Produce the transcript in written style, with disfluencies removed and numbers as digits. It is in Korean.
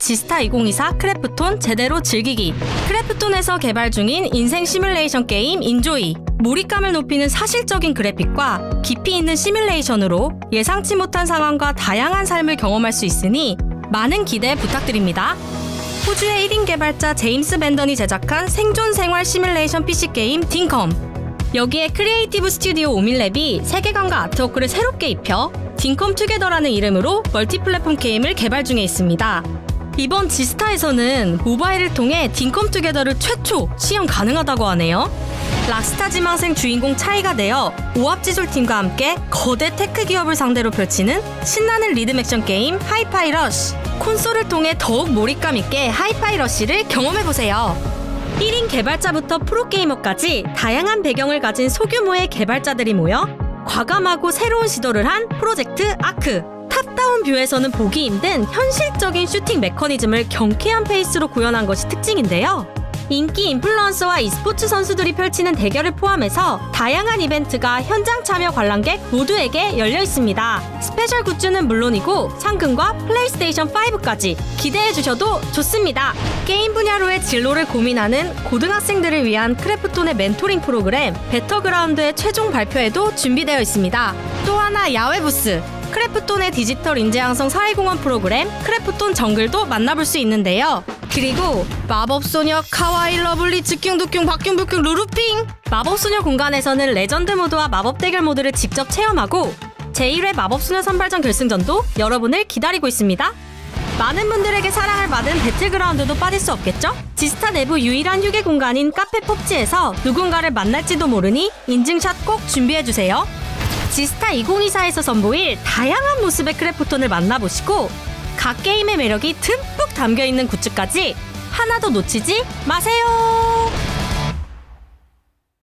지스타 2024 크래프톤 제대로 즐기기. 크래프톤에서 개발 중인 인생 시뮬레이션 게임 인조이. 몰입감을 높이는 사실적인 그래픽과 깊이 있는 시뮬레이션으로 예상치 못한 상황과 다양한 삶을 경험할 수 있으니 많은 기대 부탁드립니다. 호주의 1인 개발자 제임스 밴던이 제작한 생존 생활 시뮬레이션 PC 게임 딩컴. 여기에 크리에이티브 스튜디오 오밀랩이 세계관과 아트워크를 새롭게 입혀 딩컴 투게더라는 이름으로 멀티플랫폼 게임을 개발 중에 있습니다. 이번 지스타에서는 모바일을 통해 딩컴 투게더를 최초 시연 가능하다고 하네요. 락스타 지망생 주인공 차이가 되어 오합지졸팀과 함께 거대 테크 기업을 상대로 펼치는 신나는 리듬 액션 게임 하이파이 러쉬. 콘솔을 통해 더욱 몰입감 있게 하이파이 러쉬를 경험해보세요. 1인 개발자부터 프로게이머까지 다양한 배경을 가진 소규모의 개발자들이 모여 과감하고 새로운 시도를 한 프로젝트 아크. 탑다운 뷰에서는 보기 힘든 현실적인 슈팅 메커니즘을 경쾌한 페이스로 구현한 것이 특징인데요. 인기 인플루언서와 e스포츠 선수들이 펼치는 대결을 포함해서 다양한 이벤트가 현장 참여 관람객 모두에게 열려 있습니다. 스페셜 굿즈는 물론이고 상금과 플레이스테이션 5까지 기대해 주셔도 좋습니다. 게임 분야로의 진로를 고민하는 고등학생들을 위한 크래프톤의 멘토링 프로그램 배터그라운드의 최종 발표에도 준비되어 있습니다. 또 하나 야외 부스. 크래프톤의 디지털 인재 양성 사회공헌 프로그램 크래프톤 정글도 만나볼 수 있는데요. 그리고 마법소녀 카와이 러블리 즈뀨두뀨 박뀨불뀨 루루핑. 마법소녀 공간에서는 레전드 모드와 마법 대결 모드를 직접 체험하고 제1회 마법소녀 선발전 결승전도 여러분을 기다리고 있습니다. 많은 분들에게 사랑을 받은 배틀그라운드도 빠질 수 없겠죠? 지스타 내부 유일한 휴게 공간인 카페 pop지에서 누군가를 만날지도 모르니 인증샷 꼭 준비해주세요. 지스타 2024에서 선보일 다양한 모습의 크래프톤을 만나보시고 각 게임의 매력이 듬뿍 담겨있는 굿즈까지 하나도 놓치지 마세요.